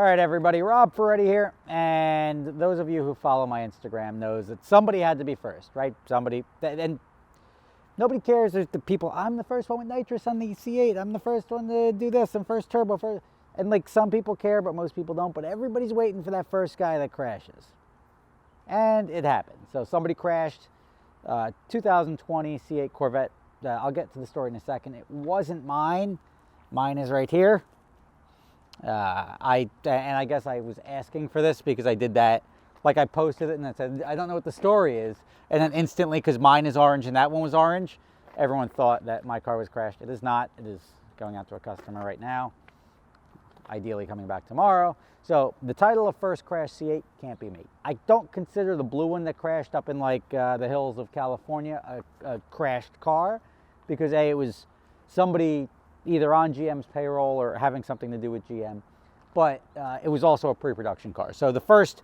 All right, everybody, Rob Ferretti here, and those of you who follow my Instagram knows that somebody had to be first, right? Somebody, and nobody cares. There's the people, I'm the first one with nitrous on the C8. I'm the first one to do this. I'm first turbo. First. And like some people care, but most people don't. But everybody's waiting for that first guy that crashes. And it happened. So somebody crashed, 2020 C8 Corvette. I'll get to the story in a second. It wasn't mine. Mine is right here. I guess I was asking for this because I did that. Like I posted it and I said, I don't know what the story is. And then instantly, because mine is orange and that one was orange, everyone thought that my car was crashed. It is not. It is going out to a customer right now. Ideally coming back tomorrow. So the title of First Crash C8 can't be me. I don't consider the blue one that crashed up in like the hills of California a crashed car because A, it was somebody either on GM's payroll or having something to do with GM, but it was also a pre-production car. So the first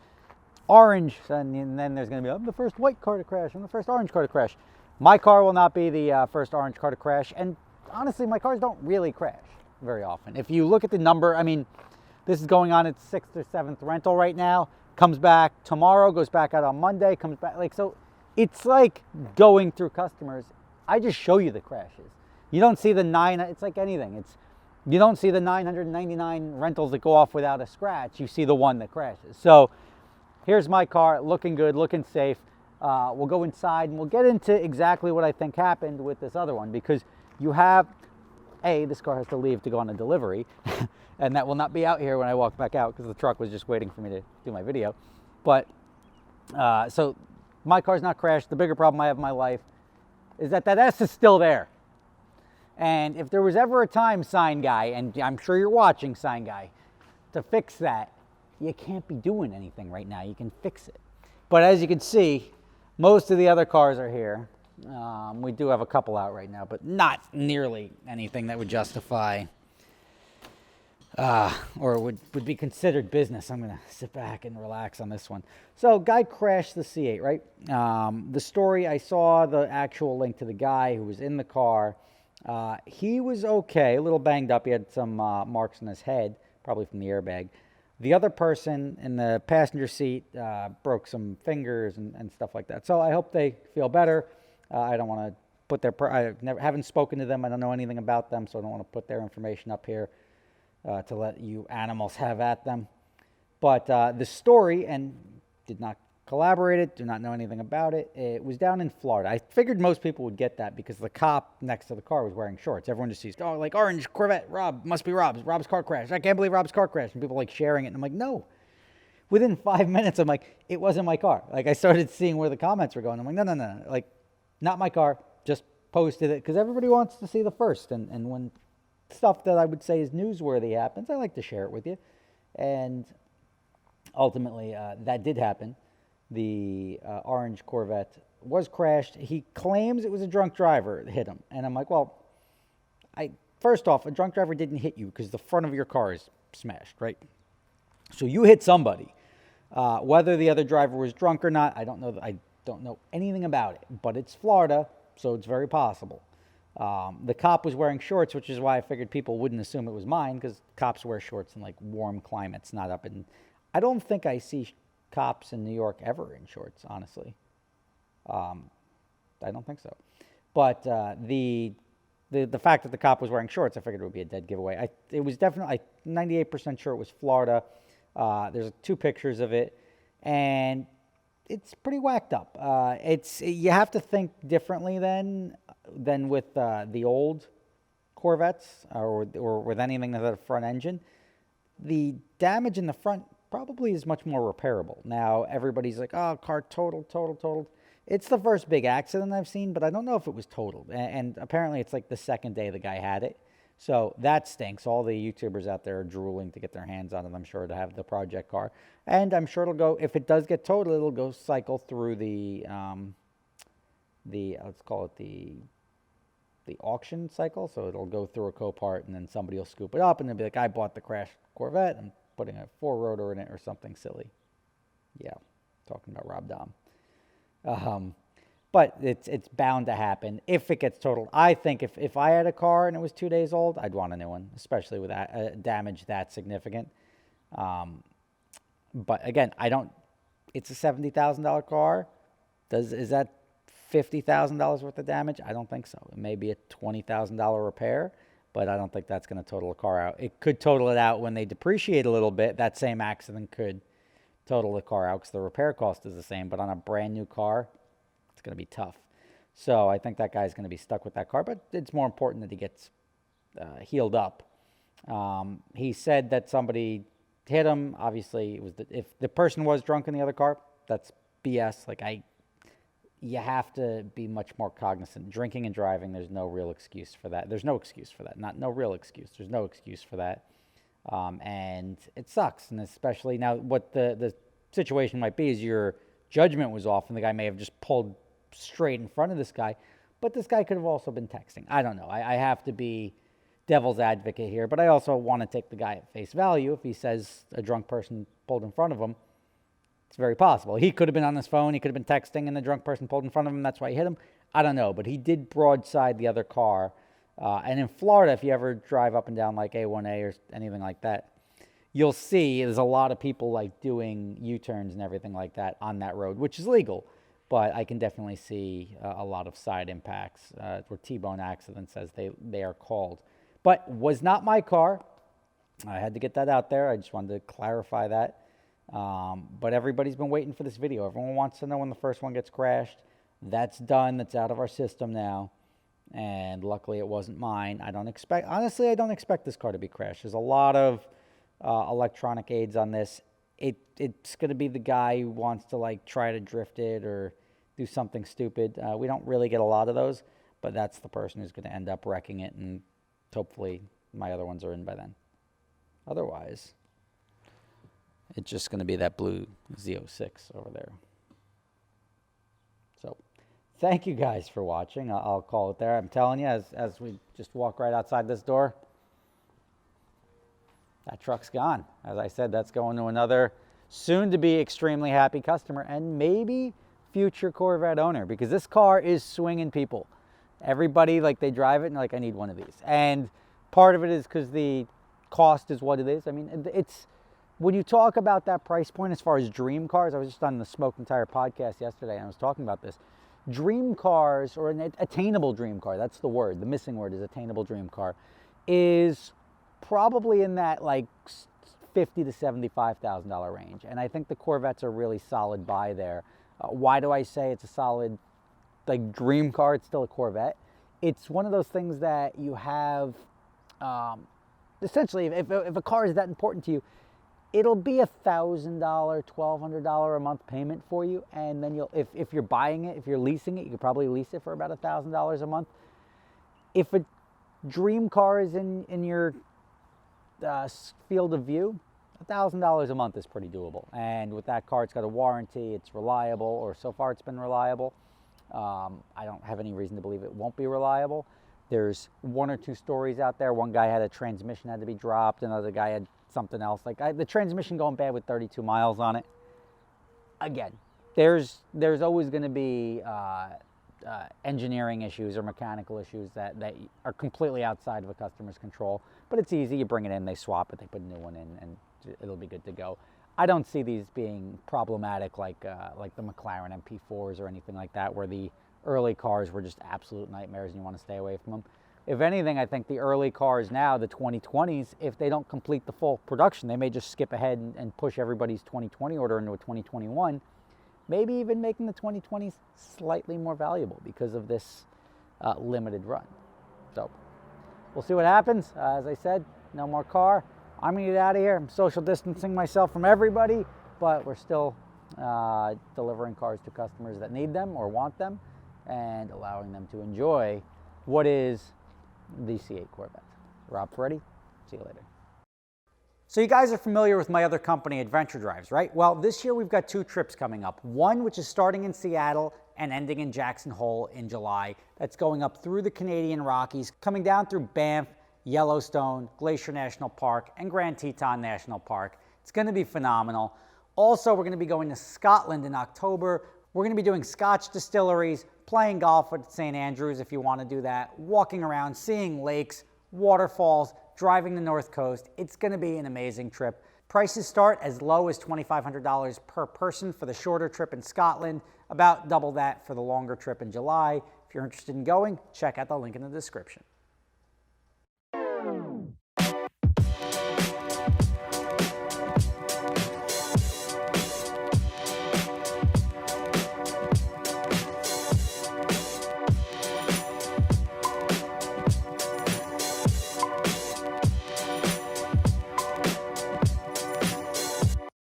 orange, and then there's going to be, I'm the first white car to crash, I'm the first orange car to crash. My car will not be the first orange car to crash, and honestly, my cars don't really crash very often. If you look at the number, I mean, this is going on its 6th or 7th rental right now, comes back tomorrow, goes back out on Monday, comes back, like, so it's like going through customers. I just show you the crashes. You don't see the it's like anything. You don't see the 999 rentals that go off without a scratch. You see the one that crashes. So here's my car, looking good, looking safe. We'll go inside and we'll get into exactly what I think happened with this other one, because you have, this car has to leave to go on a delivery, and that will not be out here when I walk back out because the truck was just waiting for me to do my video. But so my car's not crashed. The bigger problem I have in my life is that S is still there. And if there was ever a time, sign guy, and I'm sure you're watching, sign guy, to fix that, you can't be doing anything right now. You can fix it. But as you can see, most of the other cars are here. We do have a couple out right now, but not nearly anything that would justify or would be considered business. I'm going to sit back and relax on this one. So guy crashed the C8, right? The story, I saw the actual link to the guy who was in the car. He was okay, a little banged up. He had some marks on his head, probably from the airbag. The other person in the passenger seat broke some fingers and stuff like that. So I hope they feel better. I don't want to put haven't spoken to them. I don't know anything about them, so I don't want to put their information up here to let you animals have at them. But the story, and did not collaborate it, do not know anything about it. It was down in Florida. I figured most people would get that because the cop next to the car was wearing shorts. Everyone just sees, oh, like orange Corvette, Rob, must be Rob's car crashed. I can't believe Rob's car crashed. And people like sharing it. And I'm like, no. Within 5 minutes, I'm like, it wasn't my car. Like I started seeing where the comments were going. I'm like, no. Like, not my car. Just posted it because everybody wants to see the first. And when stuff that I would say is newsworthy happens, I like to share it with you. And ultimately, that did happen. The orange Corvette was crashed. He claims it was a drunk driver that hit him. And I'm like, well, first off, a drunk driver didn't hit you because the front of your car is smashed, right? So you hit somebody. Whether the other driver was drunk or not, I don't know. I don't know anything about it. But it's Florida, so it's very possible. The cop was wearing shorts, which is why I figured people wouldn't assume it was mine, because cops wear shorts in like warm climates, not up in... I don't think I see cops in New York ever in shorts, honestly. I don't think so. But the fact that the cop was wearing shorts, I figured it would be a dead giveaway. It was definitely, 98% sure it was Florida. There's 2 pictures of it, and it's pretty whacked up. You have to think differently than with the old Corvettes or with anything that had a front engine. The damage in the front probably is much more repairable. Now, everybody's like, oh, car totaled. It's the first big accident I've seen, but I don't know if it was totaled. And apparently it's like the second day the guy had it. So that stinks. All the YouTubers out there are drooling to get their hands on it, I'm sure, to have the project car. And I'm sure it'll go, if it does get totaled, it'll go cycle through the let's call it the auction cycle. So it'll go through a Copart, and then somebody will scoop it up, and they'll be like, I bought the crashed Corvette. I'm putting a 4-rotor in it or something silly. Yeah, talking about Rob Dom. But it's bound to happen if it gets totaled. I think if I had a car and it was 2 days old, I'd want a new one, especially with damage that significant. But again, it's a $70,000 car. Is that $50,000 worth of damage? I don't think so. It may be a $20,000 repair, but I don't think that's going to total the car out. It could total it out when they depreciate a little bit. That same accident could total the car out because the repair cost is the same, but on a brand new car, it's going to be tough. So I think that guy's going to be stuck with that car, but it's more important that he gets healed up. He said that somebody hit him. Obviously, if the person was drunk in the other car, that's BS. You have to be much more cognizant. Drinking and driving, there's no real excuse for that. There's no excuse for that. No real excuse. There's no excuse for that. And it sucks. And especially now, what the situation might be is your judgment was off, and the guy may have just pulled straight in front of this guy. But this guy could have also been texting. I don't know. I have to be devil's advocate here, but I also want to take the guy at face value. If he says a drunk person pulled in front of him, it's very possible. He could have been on his phone, he could have been texting, and the drunk person pulled in front of him, that's why he hit him. I don't know, but he did broadside the other car. And in Florida, if you ever drive up and down like A1A or anything like that, you'll see there's a lot of people doing U-turns and everything like that on that road, which is legal. But I can definitely see a lot of side impacts where T-bone accidents, as they are called. But was not my car. I had to get that out there. I just wanted to clarify that. But everybody's been waiting for this video. Everyone wants to know when the first one gets crashed. That's done. That's out of our system now. And luckily it wasn't mine. Honestly, I don't expect this car to be crashed. There's a lot of electronic aids on this. It's going to be the guy who wants to try to drift it or do something stupid. We don't really get a lot of those, but that's the person who's going to end up wrecking it, and hopefully my other ones are in by then. Otherwise, it's just going to be that blue Z06 over there. So thank you guys for watching. I'll call it there. I'm telling you, as we just walk right outside this door, that truck's gone. As I said, that's going to another soon-to-be extremely happy customer and maybe future Corvette owner, because this car is swinging people. Everybody, they drive it and I need one of these. And part of it is because the cost is what it is. I mean, it's when you talk about that price point as far as dream cars, I was just on the Smoke and Tire podcast yesterday and I was talking about this. Dream cars, or an attainable dream car, that's the word. The missing word is attainable dream car, is probably in that $50,000 to $75,000 range. And I think the Corvette's a really solid buy there. Why do I say it's a solid dream car? It's still a Corvette. It's one of those things that you have, essentially, if a car is that important to you, it'll be $1,000, $1,200 a month payment for you. And then if you're buying it, if you're leasing it, you could probably lease it for about $1,000 a month. If a dream car is in your field of view, $1,000 a month is pretty doable. And with that car, it's got a warranty, it's reliable, or so far it's been reliable. I don't have any reason to believe it won't be reliable. There's one or two stories out there. One guy had a transmission had to be dropped, another guy had something else. The transmission going bad with 32 miles on it. Again, there's always going to be engineering issues or mechanical issues that are completely outside of a customer's control. But it's easy. You bring it in, they swap it, they put a new one in, and it'll be good to go. I don't see these being problematic like the McLaren MP4s or anything like that, where the early cars were just absolute nightmares and you want to stay away from them. If anything, I think the early cars now, the 2020s, if they don't complete the full production, they may just skip ahead and push everybody's 2020 order into a 2021, maybe even making the 2020s slightly more valuable because of this limited run. So we'll see what happens. As I said, no more car. I'm going to get out of here. I'm social distancing myself from everybody, but we're still delivering cars to customers that need them or want them and allowing them to enjoy what is the C8 Corvette. Rob Ferretti, see you later. So you guys are familiar with my other company, Adventure Drives, right? Well, this year we've got two trips coming up. One which is starting in Seattle and ending in Jackson Hole in July. That's going up through the Canadian Rockies, coming down through Banff, Yellowstone, Glacier National Park, and Grand Teton National Park. It's going to be phenomenal. Also, we're going to be going to Scotland in October. We're going to be doing Scotch distilleries, playing golf at St. Andrews if you want to do that, walking around, seeing lakes, waterfalls, driving the North Coast. It's going to be an amazing trip. Prices start as low as $2,500 per person for the shorter trip in Scotland, about double that for the longer trip in July. If you're interested in going, check out the link in the description.